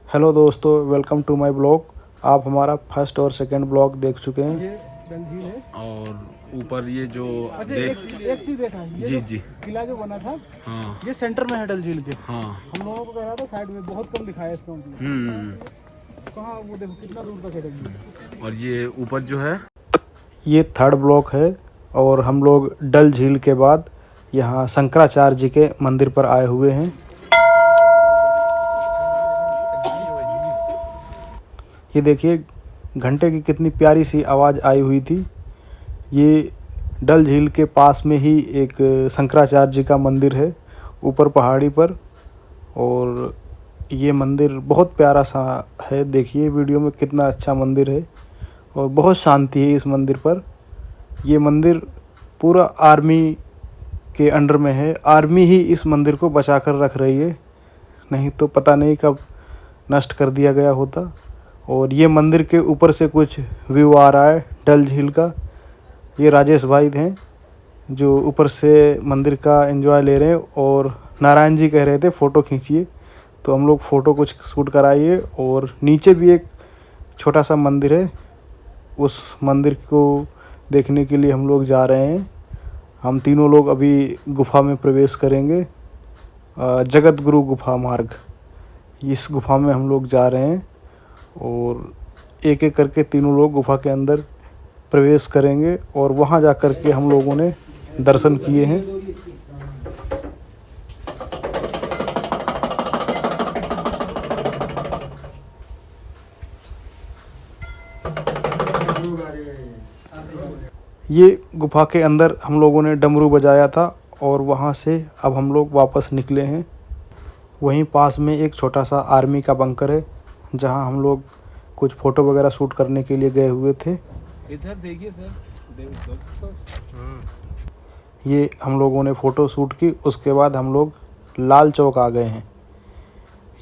Hello दोस्तों, welcome to my blog. आप हमारा फर्स्ट और सेकंड ब्लॉग देख चुके हैं। ये डल झील है। और ऊपर ये जो अच्छा एक चीज देखा है, ये जी जो जी किला जो बना था हाँ ये सेंटर में है डल झील के। हाँ हम लोगों को कह रहा था साइड में, बहुत कम दिखाया इसका मतलब। कहाँ वो देखो कितना दूर तक है डल झील। और ये ऊपर जो है ये थर्ड ब्लॉग है और हम लोग डल झील के बाद यहाँ शंकराचार्य जी के मंदिर पर आए हुए हैं। ये देखिए घंटे की कितनी प्यारी सी आवाज़ आई हुई थी। ये डल झील के पास में ही एक शंकराचार्य जी का मंदिर है ऊपर पहाड़ी पर, और ये मंदिर बहुत प्यारा सा है। देखिए वीडियो में कितना अच्छा मंदिर है और बहुत शांति है इस मंदिर पर। ये मंदिर पूरा आर्मी के अंडर में है। आर्मी ही इस मंदिर को बचा कर रख रही है, नहीं तो पता नहीं कब नष्ट कर दिया गया होता। और ये मंदिर के ऊपर से कुछ व्यू आ रहा है डल झील का। ये राजेश भाई हैं जो ऊपर से मंदिर का एंजॉय ले रहे हैं, और नारायण जी कह रहे थे फ़ोटो खींचिए, तो हम लोग फ़ोटो कुछ शूट कराइए। और नीचे भी एक छोटा सा मंदिर है, उस मंदिर को देखने के लिए हम लोग जा रहे हैं। हम तीनों लोग अभी गुफा में प्रवेश करेंगे, जगत गुरु गुफा मार्ग, इस गुफा में हम लोग जा रहे हैं। और एक एक करके तीनों लोग गुफा के अंदर प्रवेश करेंगे और वहाँ जा कर के हम लोगों ने दर्शन किए हैं। ये गुफा के अंदर हम लोगों ने डमरू बजाया था और वहाँ से अब हम लोग वापस निकले हैं। वहीं पास में एक छोटा सा आर्मी का बंकर है जहाँ हम लोग कुछ फ़ोटो वगैरह शूट करने के लिए गए हुए थे। इधर देखिए सर, ये हम लोगों ने फ़ोटो शूट की, उसके बाद हम लोग लाल चौक आ गए हैं।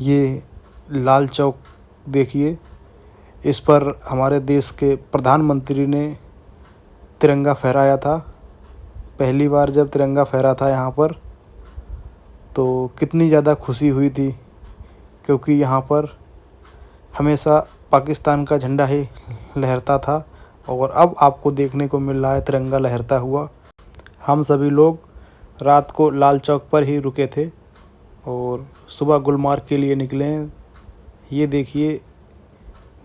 ये लाल चौक देखिए, इस पर हमारे देश के प्रधानमंत्री ने तिरंगा फहराया था। पहली बार जब तिरंगा फहरा था यहाँ पर, तो कितनी ज़्यादा खुशी हुई थी, क्योंकि यहाँ पर हमेशा पाकिस्तान का झंडा ही लहरता था और अब आपको देखने को मिल रहा है तिरंगा लहरता हुआ। हम सभी लोग रात को लाल चौक पर ही रुके थे और सुबह गुलमार्ग के लिए निकले हैं। ये देखिए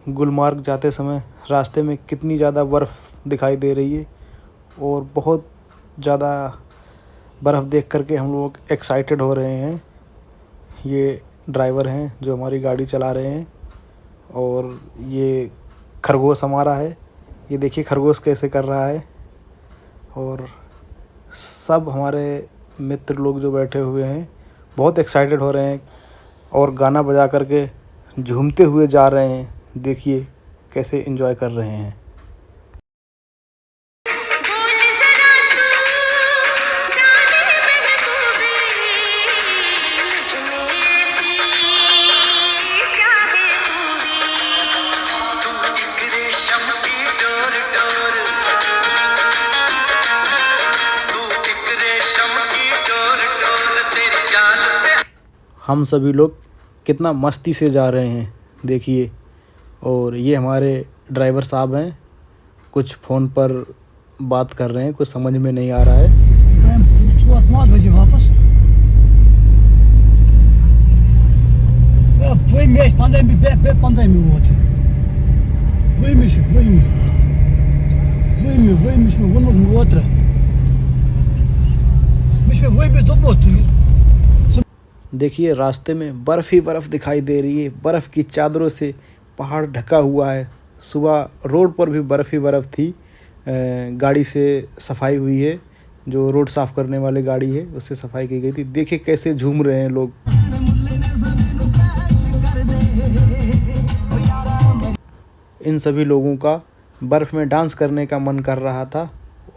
गुलमार्ग जाते समय रास्ते में कितनी ज़्यादा बर्फ़ दिखाई दे रही है, और बहुत ज़्यादा बर्फ़ देख करके हम लोग एक्साइटेड हो रहे हैं। ये ड्राइवर हैं जो हमारी गाड़ी चला रहे हैं, और ये खरगोश हमारा है। ये देखिए खरगोश कैसे कर रहा है। और सब हमारे मित्र लोग जो बैठे हुए हैं बहुत एक्साइटेड हो रहे हैं और गाना बजा करके झूमते हुए जा रहे हैं। देखिए कैसे एंजॉय कर रहे हैं। हम सभी लोग कितना मस्ती से जा रहे हैं देखिए। और ये हमारे ड्राइवर साहब हैं, कुछ फ़ोन पर बात कर रहे हैं, कुछ समझ में नहीं आ रहा है। 5 बजे वापस 2 देखिए रास्ते में बर्फ़ ही बर्फ़ दिखाई दे रही है। बर्फ़ की चादरों से पहाड़ ढका हुआ है। सुबह रोड पर भी बर्फ़ ही बर्फ़ थी। गाड़ी से सफाई हुई है, जो रोड साफ़ करने वाली गाड़ी है उससे सफाई की गई थी। देखिए कैसे झूम रहे हैं लोग। इन सभी लोगों का बर्फ़ में डांस करने का मन कर रहा था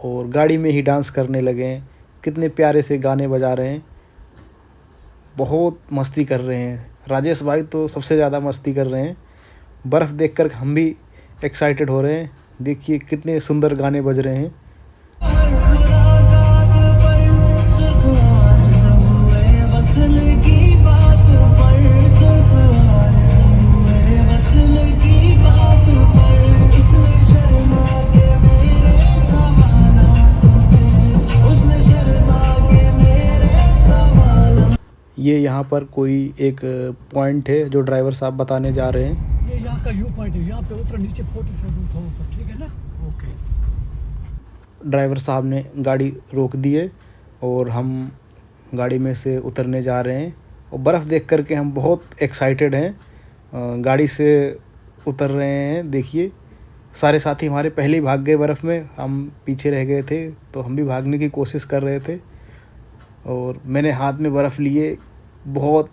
और गाड़ी में ही डांस करने लगे हैं। कितने प्यारे से गाने बजा रहे हैं, बहुत मस्ती कर रहे हैं। राजेश भाई तो सबसे ज़्यादा मस्ती कर रहे हैं। बर्फ़ देखकर हम भी एक्साइटेड हो रहे हैं। देखिए कितने सुंदर गाने बज रहे हैं। ये यहाँ पर कोई एक पॉइंट है जो ड्राइवर साहब बताने जा रहे हैं। ये यहाँ का व्यू पॉइंट है, यहाँ पे उतर नीचे फोटो शूट उठाओ ऊपर, ठीक है ना? ओके। ड्राइवर साहब ने गाड़ी रोक दी है और हम गाड़ी में से उतरने जा रहे हैं और बर्फ़ देख कर के हम बहुत एक्साइटेड हैं। गाड़ी से उतर रहे हैं। देखिए सारे साथी हमारे पहले ही भाग गए बर्फ़ में, हम पीछे रह गए थे तो हम भी भागने की कोशिश कर रहे थे और मैंने हाथ में बर्फ़ लिए। बहुत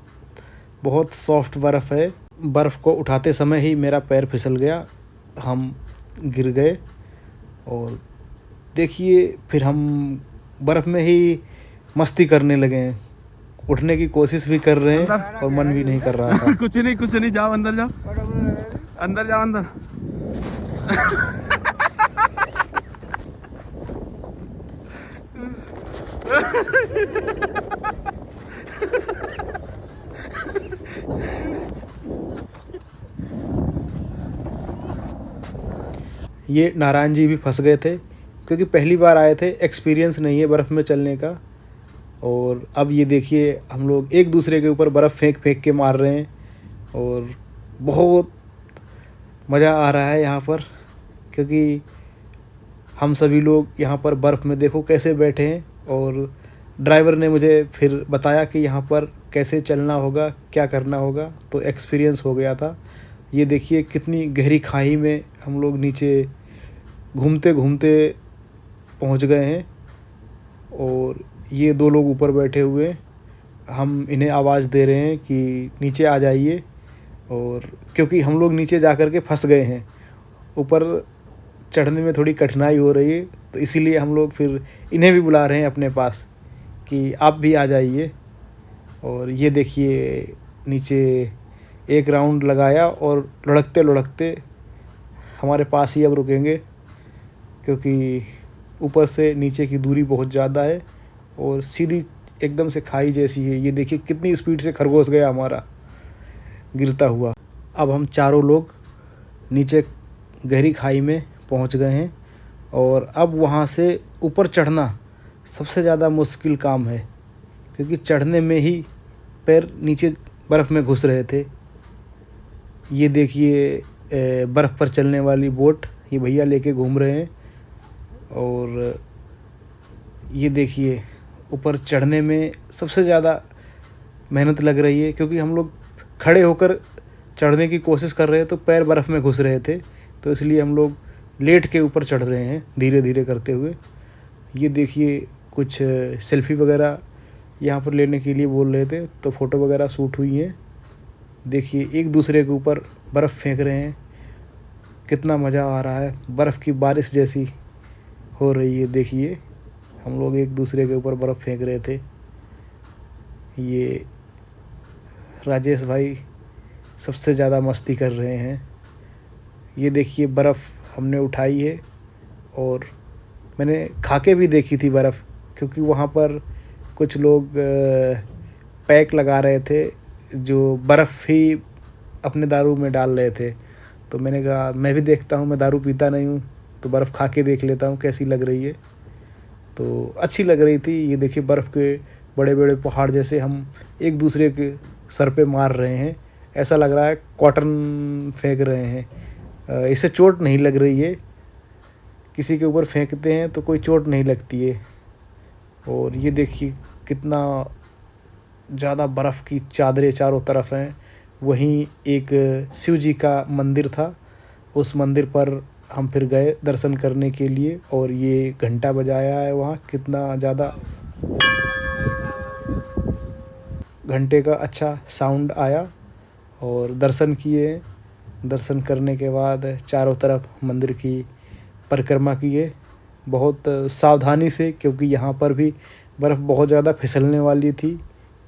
बहुत सॉफ्ट बर्फ़ है। बर्फ़ को उठाते समय ही मेरा पैर फिसल गया, हम गिर गए और देखिए फिर हम बर्फ़ में ही मस्ती करने लगे हैं। उठने की कोशिश भी कर रहे हैं और मन भी नहीं कर रहा था। कुछ नहीं, जाओ अंदर जाओ, अंदर जाओ अंदर। ये नारायण जी भी फंस गए थे क्योंकि पहली बार आए थे, एक्सपीरियंस नहीं है बर्फ़ में चलने का। और अब ये देखिए हम लोग एक दूसरे के ऊपर बर्फ़ फेंक के मार रहे हैं और बहुत मज़ा आ रहा है यहाँ पर, क्योंकि हम सभी लोग यहाँ पर बर्फ़ में देखो कैसे बैठे हैं। और ड्राइवर ने मुझे फिर बताया कि यहाँ पर कैसे चलना होगा, क्या करना होगा, तो एक्सपीरियंस हो गया था। ये देखिए कितनी गहरी खाई में हम लोग नीचे घूमते घूमते पहुँच गए हैं और ये दो लोग ऊपर बैठे हुए हैं। हम इन्हें आवाज़ दे रहे हैं कि नीचे आ जाइए, और क्योंकि हम लोग नीचे जा कर के फंस गए हैं, ऊपर चढ़ने में थोड़ी कठिनाई हो रही है, तो इसीलिए हम लोग फिर इन्हें भी बुला रहे हैं अपने पास कि आप भी आ जाइए। और ये देखिए नीचे एक राउंड लगाया और लुढ़कते लुढ़कते हमारे पास ही अब रुकेंगे, क्योंकि ऊपर से नीचे की दूरी बहुत ज़्यादा है और सीधी एकदम से खाई जैसी है। ये देखिए कितनी स्पीड से खरगोश गया हमारा गिरता हुआ। अब हम चारों लोग नीचे गहरी खाई में पहुंच गए हैं और अब वहां से ऊपर चढ़ना सबसे ज़्यादा मुश्किल काम है, क्योंकि चढ़ने में ही पैर नीचे बर्फ़ में घुस रहे थे। ये देखिए बर्फ़ पर चलने वाली बोट ये भैया लेके घूम रहे हैं और ये देखिए ऊपर चढ़ने में सबसे ज़्यादा मेहनत लग रही है, क्योंकि हम लोग खड़े होकर चढ़ने की कोशिश कर रहे हैं तो पैर बर्फ़ में घुस रहे थे, तो इसलिए हम लोग लेट के ऊपर चढ़ रहे हैं धीरे धीरे करते हुए। ये देखिए कुछ सेल्फ़ी वगैरह यहाँ पर लेने के लिए बोल रहे थे, तो फ़ोटो वगैरह शूट हुई हैं। देखिए एक दूसरे के ऊपर बर्फ़ फेंक रहे हैं, कितना मज़ा आ रहा है, बर्फ़ की बारिश जैसी हो रही है। देखिए हम लोग एक दूसरे के ऊपर बर्फ़ फेंक रहे थे। ये राजेश भाई सबसे ज़्यादा मस्ती कर रहे हैं। ये देखिए बर्फ़ हमने उठाई है और मैंने खा के भी देखी थी बर्फ़, क्योंकि वहाँ पर कुछ लोग पैक लगा रहे थे जो बर्फ़ ही अपने दारू में डाल रहे थे, तो मैंने कहा मैं भी देखता हूँ, मैं दारू पीता नहीं हूँ, तो बर्फ़ खा के देख लेता हूँ कैसी लग रही है। तो अच्छी लग रही थी। ये देखिए बर्फ़ के बड़े बड़े पहाड़ जैसे हम एक दूसरे के सर पे मार रहे हैं, ऐसा लग रहा है कॉटन फेंक रहे हैं। इससे चोट नहीं लग रही है, किसी के ऊपर फेंकते हैं तो कोई चोट नहीं लगती है। और ये देखिए कितना ज़्यादा बर्फ़ की चादरें चारों तरफ हैं। वहीं एक शिव जी का मंदिर था, उस मंदिर पर हम फिर गए दर्शन करने के लिए, और ये घंटा बजाया है वहाँ, कितना ज़्यादा घंटे का अच्छा साउंड आया और दर्शन किए। दर्शन करने के बाद चारों तरफ मंदिर की परिक्रमा किए बहुत सावधानी से, क्योंकि यहाँ पर भी बर्फ़ बहुत ज़्यादा फिसलने वाली थी।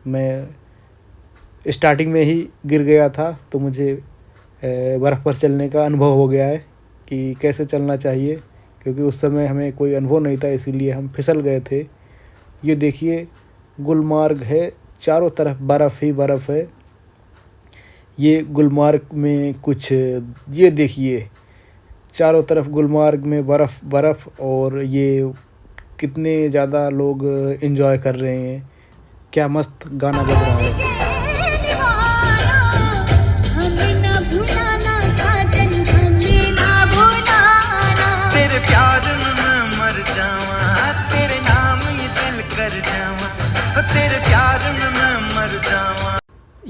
मैं स्टार्टिंग में ही गिर गया था, तो मुझे बर्फ़ पर चलने का अनुभव हो गया है कि कैसे चलना चाहिए, क्योंकि उस समय हमें कोई अनुभव नहीं था, इसीलिए हम फिसल गए थे। ये देखिए गुलमार्ग है, चारों तरफ बर्फ़ ही बर्फ़ है। ये गुलमार्ग में कुछ ये देखिए चारों तरफ गुलमार्ग में बर्फ़ बर्फ़, और ये कितने ज़्यादा लोग एंजॉय कर रहे हैं। क्या मस्त गाना बज रहा है। तेरे प्यार में मैं मर जावा, तेरे नाम ही दिल कर जावा, तेरे प्यार में मैं मर जावा।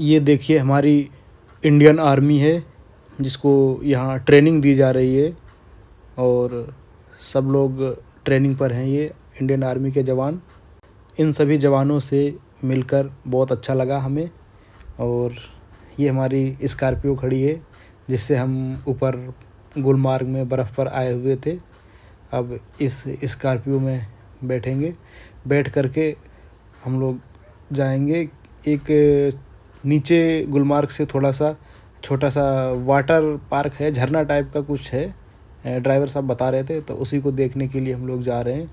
ये देखिए हमारी इंडियन आर्मी है जिसको यहाँ ट्रेनिंग दी जा रही है और सब लोग ट्रेनिंग पर हैं। ये इंडियन आर्मी के जवान, इन सभी जवानों से मिलकर बहुत अच्छा लगा हमें। और ये हमारी स्कॉर्पियो खड़ी है जिससे हम ऊपर गुलमार्ग में बर्फ़ पर आए हुए थे। अब इस स्कॉर्पियो में बैठेंगे, बैठ करके हम लोग जाएंगे एक नीचे गुलमार्ग से थोड़ा सा छोटा सा वाटर पार्क है, झरना टाइप का कुछ है, ड्राइवर साहब बता रहे थे, तो उसी को देखने के लिए हम लोग जा रहे हैं।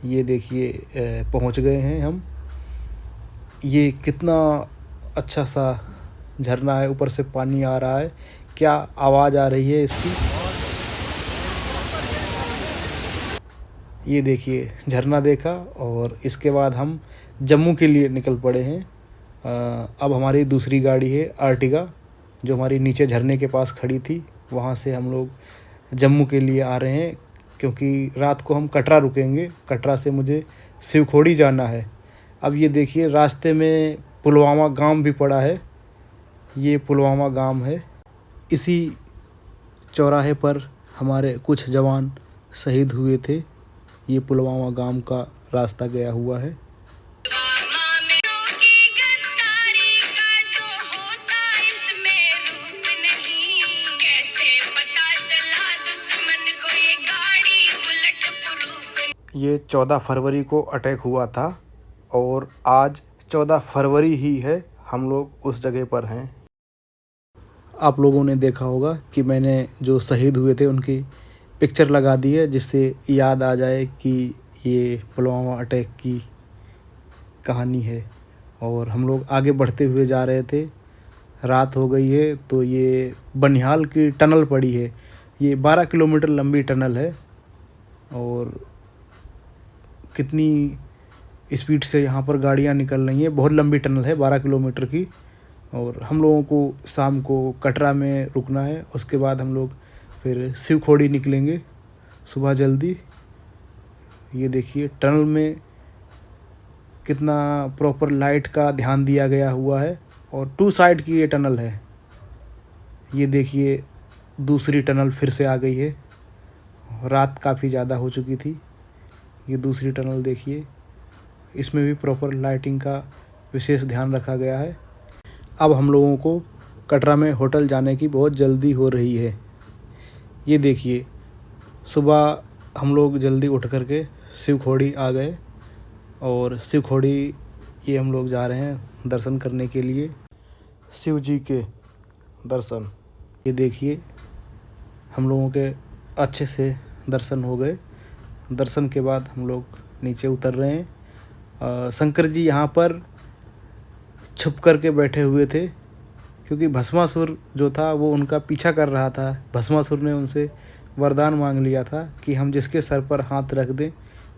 ये देखिए पहुंच गए हैं हम। ये कितना अच्छा सा झरना है, ऊपर से पानी आ रहा है, क्या आवाज़ आ रही है इसकी। ये देखिए झरना देखा और इसके बाद हम जम्मू के लिए निकल पड़े हैं। अब हमारी दूसरी गाड़ी है आर्टिगा जो हमारी नीचे झरने के पास खड़ी थी, वहाँ से हम लोग जम्मू के लिए आ रहे हैं क्योंकि रात को हम कटरा रुकेंगे। कटरा से मुझे शिवखोड़ी जाना है। अब ये देखिए रास्ते में पुलवामा गांव भी पड़ा है, ये पुलवामा गांव है। इसी चौराहे पर हमारे कुछ जवान शहीद हुए थे। ये पुलवामा गांव का रास्ता गया हुआ है। ये 14 फरवरी को अटैक हुआ था और आज 14 फरवरी ही है, हम लोग उस जगह पर हैं। आप लोगों ने देखा होगा कि मैंने जो शहीद हुए थे उनकी पिक्चर लगा दी है जिससे याद आ जाए कि ये पुलवामा अटैक की कहानी है। और हम लोग आगे बढ़ते हुए जा रहे थे, रात हो गई है तो ये बनिहाल की टनल पड़ी है। ये 12 किलोमीटर लंबी टनल है और कितनी स्पीड से यहाँ पर गाड़ियाँ निकल रही हैं। बहुत लंबी टनल है 12 किलोमीटर की। और हम लोगों को शाम को कटरा में रुकना है, उसके बाद हम लोग फिर शिवखोड़ी निकलेंगे सुबह जल्दी। ये देखिए टनल में कितना प्रॉपर लाइट का ध्यान दिया गया हुआ है और 2 साइड की ये टनल है। ये देखिए दूसरी टनल फिर से आ गई है, रात काफ़ी ज़्यादा हो चुकी थी। ये दूसरी टनल देखिए, इसमें भी प्रॉपर लाइटिंग का विशेष ध्यान रखा गया है। अब हम लोगों को कटरा में होटल जाने की बहुत जल्दी हो रही है। ये देखिए सुबह हम लोग जल्दी उठ करके शिवखोड़ी आ गए और शिवखोड़ी ये हम लोग जा रहे हैं दर्शन करने के लिए, शिव जी के दर्शन। ये देखिए हम लोगों के अच्छे से दर्शन हो गए। दर्शन के बाद हम लोग नीचे उतर रहे हैं। शंकर जी यहाँ पर छुप कर के बैठे हुए थे क्योंकि भस्मासुर जो था वो उनका पीछा कर रहा था। भस्मासुर ने उनसे वरदान मांग लिया था कि हम जिसके सर पर हाथ रख दें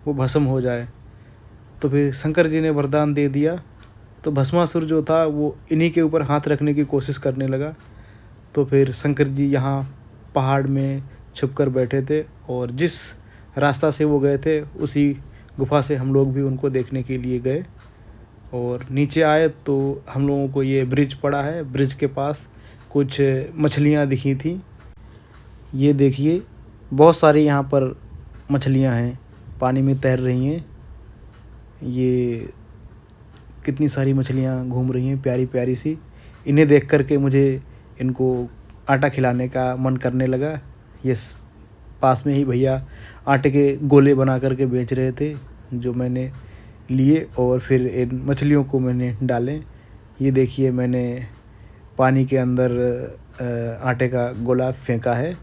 वो भस्म हो जाए। तो फिर शंकर जी ने वरदान दे दिया, तो भस्मासुर जो था वो इन्हीं के ऊपर हाथ रखने की कोशिश करने लगा। तो फिर शंकर जी यहाँ पहाड़ में छुप कर बैठे थे और जिस रास्ता से वो गए थे उसी गुफा से हम लोग भी उनको देखने के लिए गए। और नीचे आए तो हम लोगों को ये ब्रिज पड़ा है, ब्रिज के पास कुछ मछलियाँ दिखी थी। ये देखिए बहुत सारी यहाँ पर मछलियाँ हैं, पानी में तैर रही हैं। ये कितनी सारी मछलियाँ घूम रही हैं प्यारी प्यारी सी। इन्हें देख कर के मुझे इनको आटा खिलाने का मन करने लगा। ये पास में ही भैया आटे के गोले बना करके बेच रहे थे जो मैंने लिए और फिर इन मछलियों को मैंने डाले। ये देखिए मैंने पानी के अंदर आटे का गोला फेंका है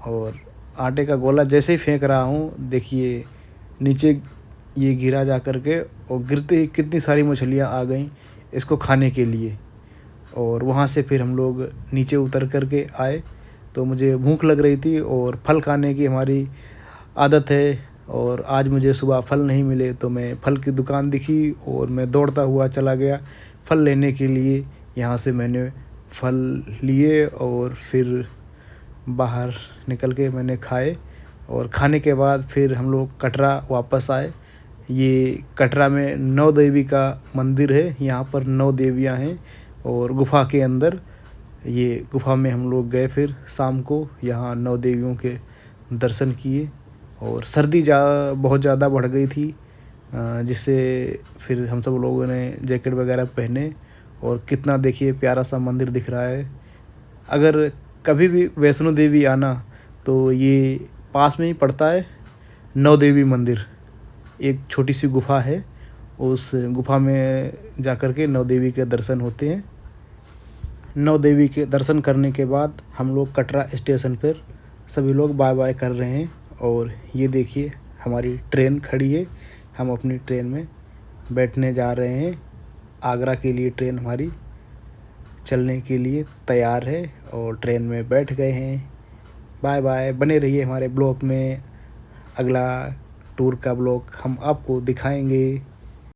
और आटे का गोला जैसे ही फेंक रहा हूँ देखिए नीचे ये गिरा जा कर के और गिरते ही कितनी सारी मछलियाँ आ गईं इसको खाने के लिए। और वहाँ से फिर हम लोग नीचे उतर कर के आए तो मुझे भूख लग रही थी और फल खाने की हमारी आदत है और आज मुझे सुबह फल नहीं मिले तो मैं फल की दुकान दिखी और मैं दौड़ता हुआ चला गया फल लेने के लिए। यहाँ से मैंने फल लिए और फिर बाहर निकल के मैंने खाए और खाने के बाद फिर हम लोग कटरा वापस आए। ये कटरा में 9 देवी का मंदिर है। यहाँ पर 9 देवियाँ हैं और गुफ़ा के अंदर, ये गुफ़ा में हम लोग गए। फिर शाम को यहाँ 9 देवियों के दर्शन किए और सर्दी बहुत ज़्यादा बढ़ गई थी, जिससे फिर हम सब लोगों ने जैकेट वगैरह पहने। और कितना देखिए प्यारा सा मंदिर दिख रहा है। अगर कभी भी वैष्णो देवी आना तो ये पास में ही पड़ता है 9 देवी मंदिर। एक छोटी सी गुफ़ा है, उस गुफ़ा में जाकर के 9 देवी के दर्शन होते हैं। 9 देवी के दर्शन करने के बाद हम लोग कटरा स्टेशन पर सभी लोग बाय बाय कर रहे हैं। और ये देखिए हमारी ट्रेन खड़ी है, हम अपनी ट्रेन में बैठने जा रहे हैं। आगरा के लिए ट्रेन हमारी चलने के लिए तैयार है और ट्रेन में बैठ गए हैं। बाय बाय, बने रहिए हमारे ब्लॉग में। अगला टूर का ब्लॉग हम आपको दिखाएंगे।